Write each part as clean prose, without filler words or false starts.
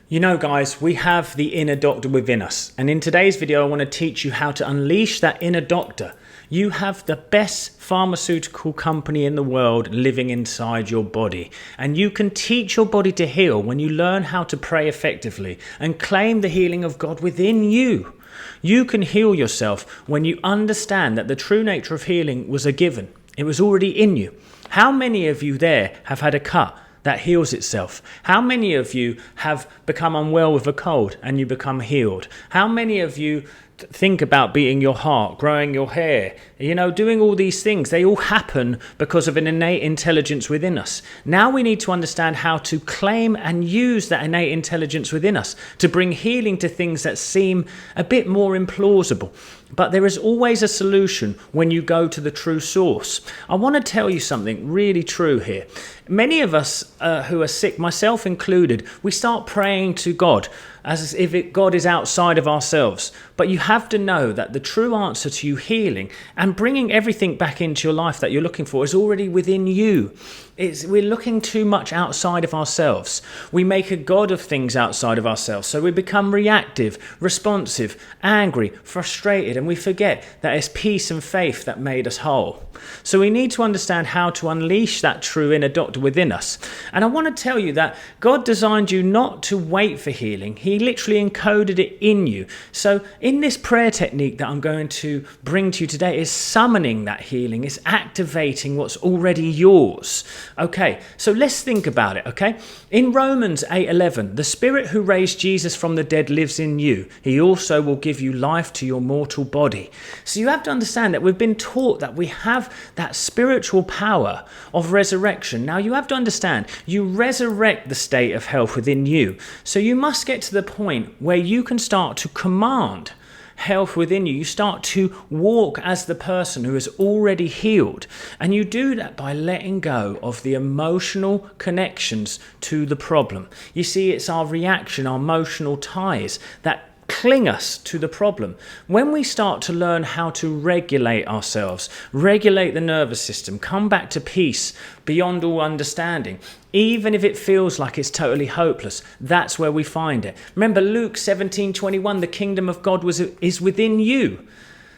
You know, guys, we have the inner doctor within us. And in today's video, I want to teach you how to unleash that inner doctor. You have the best pharmaceutical company in the world living inside your body. And you can teach your body to heal when you learn how to pray effectively and claim the healing of God within you. You can heal yourself when you understand that the true nature of healing was a given. It was already in you. How many of you there have had a cut that heals itself? How many of you have become unwell with a cold and you become healed? How many of you think about beating your heart, growing your hair, doing all these things? They all happen because of an innate intelligence within us. Now we need to understand how to claim and use that innate intelligence within us to bring healing to things that seem a bit more implausible. But there is always a solution when you go to the true source. I want to tell you something really true here. Many of us who are sick, myself included, we start praying to God as if God is outside of ourselves. But you have to know that the true answer to you healing and bringing everything back into your life that you're looking for is already within you. We're looking too much outside of ourselves. We make a god of things outside of ourselves. So we become reactive, responsive, angry, frustrated, and we forget that it's peace and faith that made us whole. So we need to understand how to unleash that true inner doctor within us. And I want to tell you that God designed you not to wait for healing. He literally encoded it in you. So in this prayer technique that I'm going to bring to you today is summoning that healing, is activating what's already yours. Okay, so let's think about it, okay? In Romans 8:11, the Spirit who raised Jesus from the dead lives in you. He also will give you life to your mortal body. So you have to understand that we've been taught that we have that spiritual power of resurrection. Now you have to understand, you resurrect the state of health within you. So you must get to the point where you can start to command health within you. You start to walk as the person who is already healed. And you do that by letting go of the emotional connections to the problem. You see, it's our reaction, our emotional ties that cling us to the problem. When we start to learn how to regulate ourselves, regulate the nervous system, come back to peace beyond all understanding, even if it feels like it's totally hopeless, that's where we find it. Remember Luke 17:21, the kingdom of God is within you.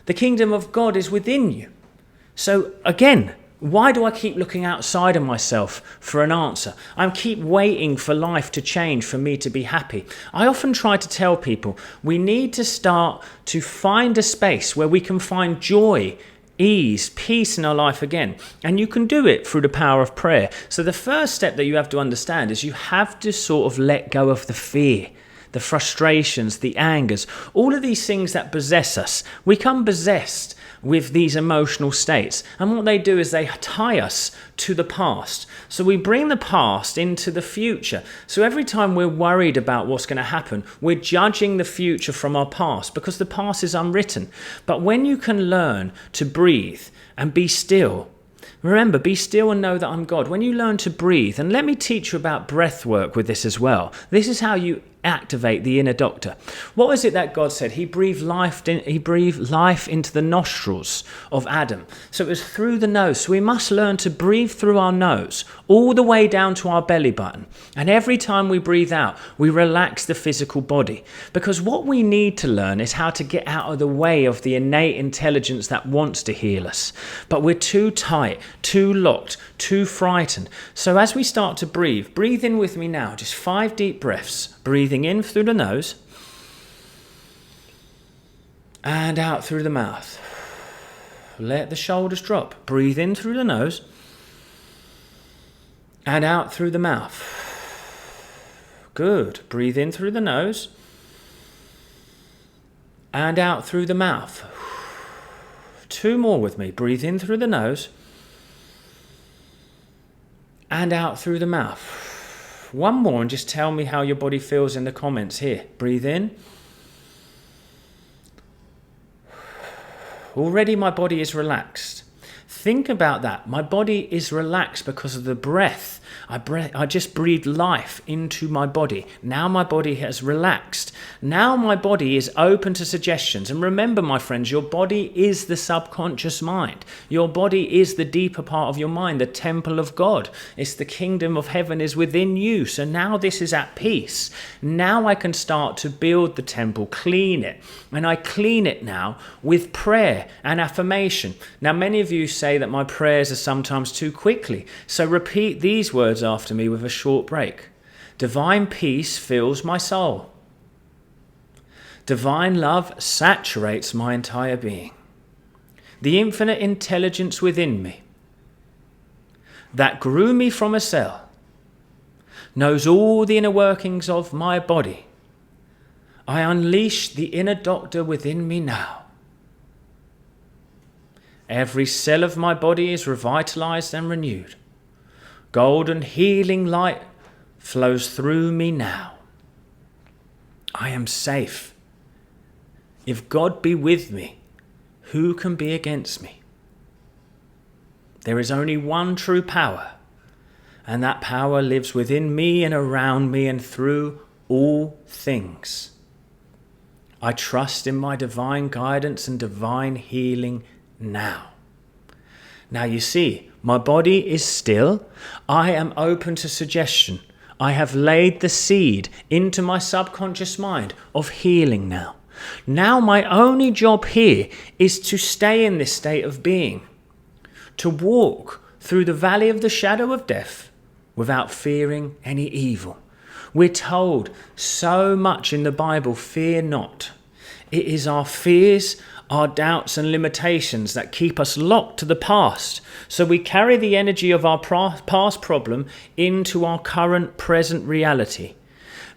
The kingdom of God is within you. So again, why do I keep looking outside of myself for an answer? I keep waiting for life to change for me to be happy. I often try to tell people we need to start to find a space where we can find joy, ease, peace in our life again. And you can do it through the power of prayer. So the first step that you have to understand is you have to sort of let go of the fear, the frustrations, the angers, all of these things that possess us. We come possessed with these emotional states. And what they do is they tie us to the past. So we bring the past into the future. So every time we're worried about what's going to happen, we're judging the future from our past because the past is unwritten. But when you can learn to breathe and be still, remember, be still and know that I'm God. When you learn to breathe, and let me teach you about breath work with this as well. This is how you activate the inner doctor. What was it that God said? He breathed life into the nostrils of Adam. So it was through the nose. So we must learn to breathe through our nose all the way down to our belly button. And every time we breathe out, we relax the physical body. Because what we need to learn is how to get out of the way of the innate intelligence that wants to heal us. But we're too tight, too locked, too frightened. So as we start to breathe in with me now, just 5 deep breaths. Breathing in through the nose and out through the mouth. Let the shoulders drop. Breathe in through the nose and out through the mouth. Good. Breathe in through the nose and out through the mouth. 2 more with me. Breathe in through the nose and out through the mouth. 1 more, and just tell me how your body feels in the comments here. Breathe in. Already my body is relaxed. Think about that. My body is relaxed because of the breath. I just breathed life into my body. Now my body has relaxed. Now my body is open to suggestions. And remember, my friends, your body is the subconscious mind. Your body is the deeper part of your mind, the temple of God. It's the kingdom of heaven is within you. So now this is at peace. Now I can start to build the temple, clean it. And I clean it now with prayer and affirmation. Now, many of you say that my prayers are sometimes too quickly. So repeat these words after me with a short break. Divine peace fills my soul. Divine love saturates my entire being. The infinite intelligence within me that grew me from a cell knows all the inner workings of my body. I unleash the inner doctor within me now. Every cell of my body is revitalized and renewed. Golden healing light flows through me now. I am safe. If God be with me, who can be against me? There is only one true power, and that power lives within me and around me and through all things. I trust in my divine guidance and divine healing now. Now you see, my body is still. I am open to suggestion. I have laid the seed into my subconscious mind of healing now. Now my only job here is to stay in this state of being, to walk through the valley of the shadow of death without fearing any evil. We're told so much in the Bible, fear not. It is our fears, our doubts and limitations that keep us locked to the past. So we carry the energy of our past problem into our current present reality.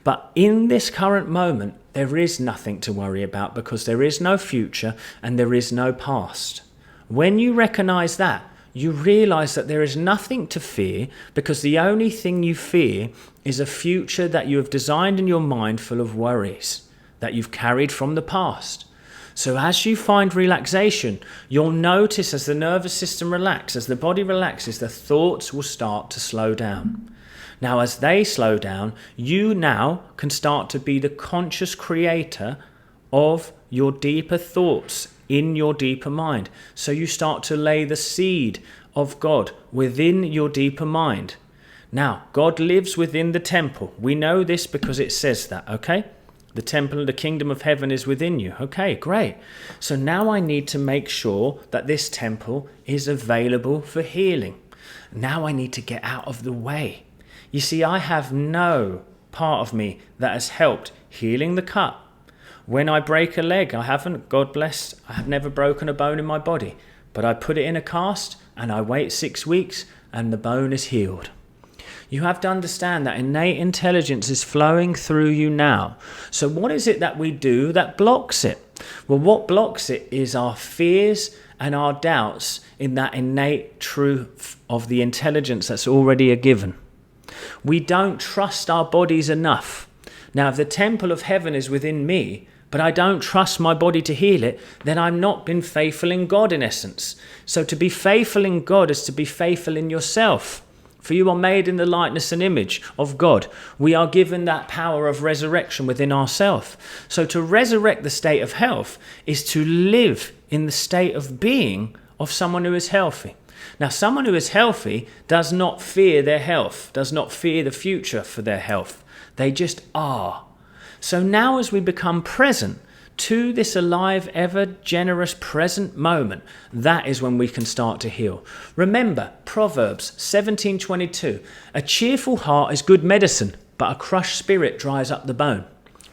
But in this current moment, there is nothing to worry about because there is no future and there is no past. When you recognize that, you realize that there is nothing to fear because the only thing you fear is a future that you have designed in your mind full of worries that you've carried from the past. So as you find relaxation, you'll notice as the nervous system relaxes, as the body relaxes, the thoughts will start to slow down. Now, as they slow down, you now can start to be the conscious creator of your deeper thoughts in your deeper mind. So you start to lay the seed of God within your deeper mind. Now, God lives within the temple. We know this because it says that, okay? The temple, the kingdom of heaven is within you. Okay, great. So now I need to make sure that this temple is available for healing. Now I need to get out of the way. You see, I have no part of me that has helped healing the cut. When I break a leg, I haven't, God bless, I have never broken a bone in my body. But I put it in a cast and I wait 6 weeks and the bone is healed. You have to understand that innate intelligence is flowing through you now. So what is it that we do that blocks it? Well, what blocks it is our fears and our doubts in that innate truth of the intelligence that's already a given. We don't trust our bodies enough. Now, if the temple of heaven is within me, but I don't trust my body to heal it, then I've not been faithful in God in essence. So to be faithful in God is to be faithful in yourself. For you are made in the likeness and image of God. We are given that power of resurrection within ourselves. So to resurrect the state of health is to live in the state of being of someone who is healthy. Now, someone who is healthy does not fear their health, does not fear the future for their health. They just are. So now as we become present to this alive, ever generous present moment, that is when we can start to heal. Remember, Proverbs 17:22, a cheerful heart is good medicine, but a crushed spirit dries up the bone.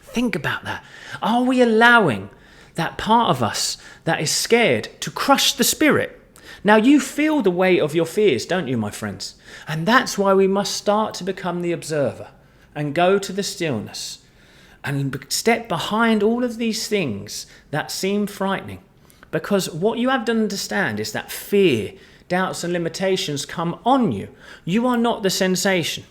Think about that. Are we allowing that part of us that is scared to crush the spirit? Now you feel the weight of your fears, don't you, my friends? And that's why we must start to become the observer and go to the stillness and step behind all of these things that seem frightening. Because what you have to understand is that fear, doubts and limitations come on you. You are not the sensation.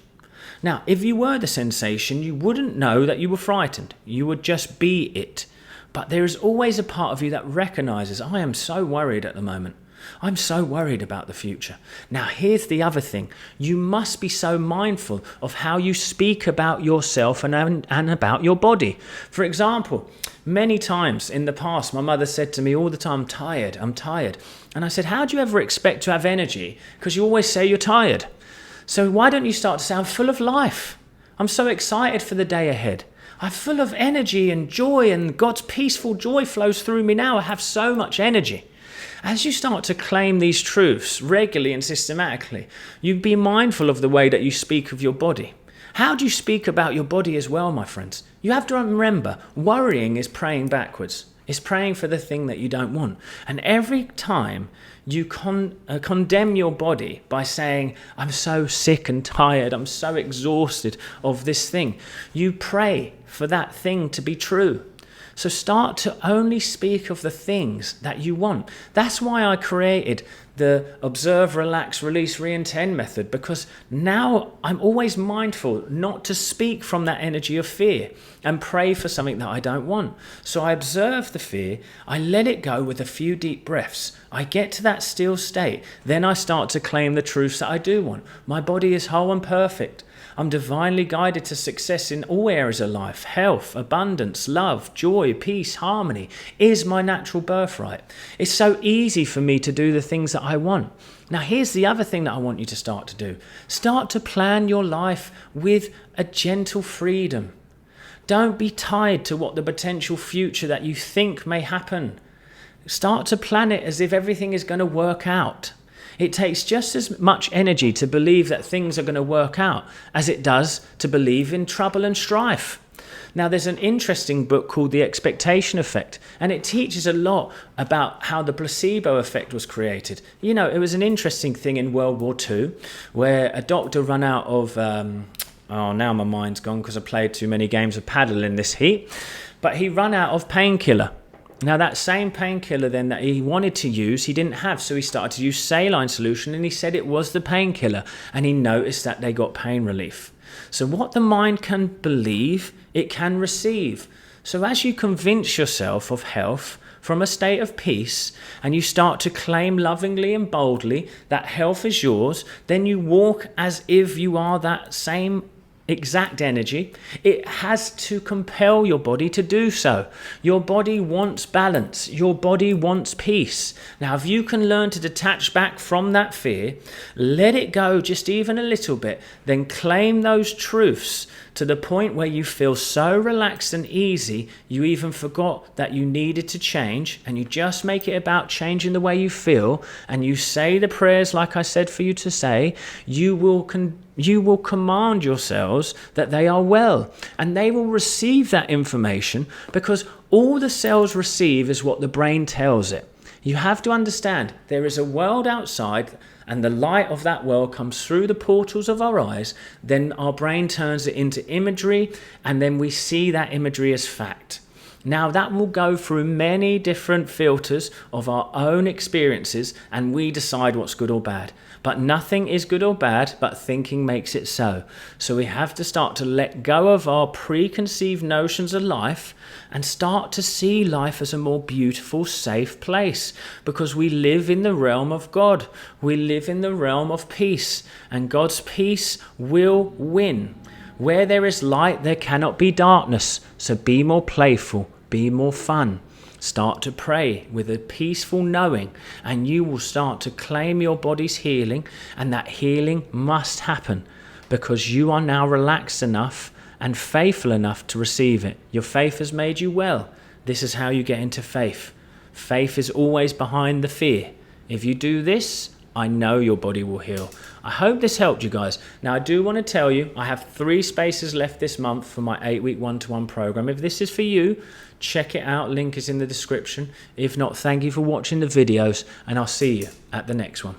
Now, if you were the sensation, you wouldn't know that you were frightened. You would just be it. But there is always a part of you that recognizes, I am so worried at the moment. I'm so worried about the future. Now, here's the other thing. You must be so mindful of how you speak about yourself and about your body. For example, many times in the past, my mother said to me all the time, I'm tired. And I said, how do you ever expect to have energy? Because you always say you're tired. So why don't you start to say, I'm full of life. I'm so excited for the day ahead. I'm full of energy and joy, and God's peaceful joy flows through me now. I have so much energy. As you start to claim these truths regularly and systematically, you be mindful of the way that you speak of your body. How do you speak about your body as well, my friends? You have to remember, worrying is praying backwards. It's praying for the thing that you don't want. And every time you condemn your body by saying, I'm so sick and tired, I'm so exhausted of this thing, you pray for that thing to be true. So start to only speak of the things that you want. That's why I created the observe, relax, release, re-intend method, because now I'm always mindful not to speak from that energy of fear and pray for something that I don't want. So I observe the fear, I let it go with a few deep breaths. I get to that still state. Then I start to claim the truths that I do want. My body is whole and perfect. I'm divinely guided to success in all areas of life. Health, abundance, love, joy, peace, harmony is my natural birthright. It's so easy for me to do the things that I want. Now, here's the other thing that I want you to start to do. Start to plan your life with a gentle freedom. Don't be tied to what the potential future that you think may happen. Start to plan it as if everything is going to work out. It takes just as much energy to believe that things are going to work out as it does to believe in trouble and strife. Now, there's an interesting book called The Expectation Effect, and it teaches a lot about how the placebo effect was created. You know, it was an interesting thing in World War II where a doctor ran out of, now my mind's gone because I played too many games of paddle in this heat, but he ran out of painkiller. Now, that same painkiller then that he wanted to use, he didn't have, so he started to use saline solution, and he said it was the painkiller, and he noticed that they got pain relief. So what the mind can believe, it can receive. So as you convince yourself of health from a state of peace, and you start to claim lovingly and boldly that health is yours, then you walk as if you are that same exact energy. It has to compel your body to do so. Your body wants balance. Your body wants peace. Now, if you can learn to detach back from that fear, let it go just even a little bit, then claim those truths to the point where you feel so relaxed and easy, you even forgot that you needed to change, and you just make it about changing the way you feel, and you say the prayers like I said for you to say, you will command your cells that they are well, and they will receive that information, because all the cells receive is what the brain tells it. You have to understand there is a world outside, and the light of that world comes through the portals of our eyes. Then our brain turns it into imagery, and then we see that imagery as fact. Now, that will go through many different filters of our own experiences, and we decide what's good or bad. But nothing is good or bad, but thinking makes it so. So we have to start to let go of our preconceived notions of life and start to see life as a more beautiful, safe place, because we live in the realm of God. We live in the realm of peace, and God's peace will win. Where there is light, there cannot be darkness. So be more playful, be more fun. Start to pray with a peaceful knowing, and you will start to claim your body's healing, and that healing must happen because you are now relaxed enough and faithful enough to receive it. Your faith has made you well. This is how you get into faith. Faith is always behind the fear. If you do this, I know your body will heal. I hope this helped you guys. Now, I do want to tell you, I have 3 spaces left this month for my 8-week one-to-one program. If this is for you, check it out. Link is in the description. If not, thank you for watching the videos, and I'll see you at the next one.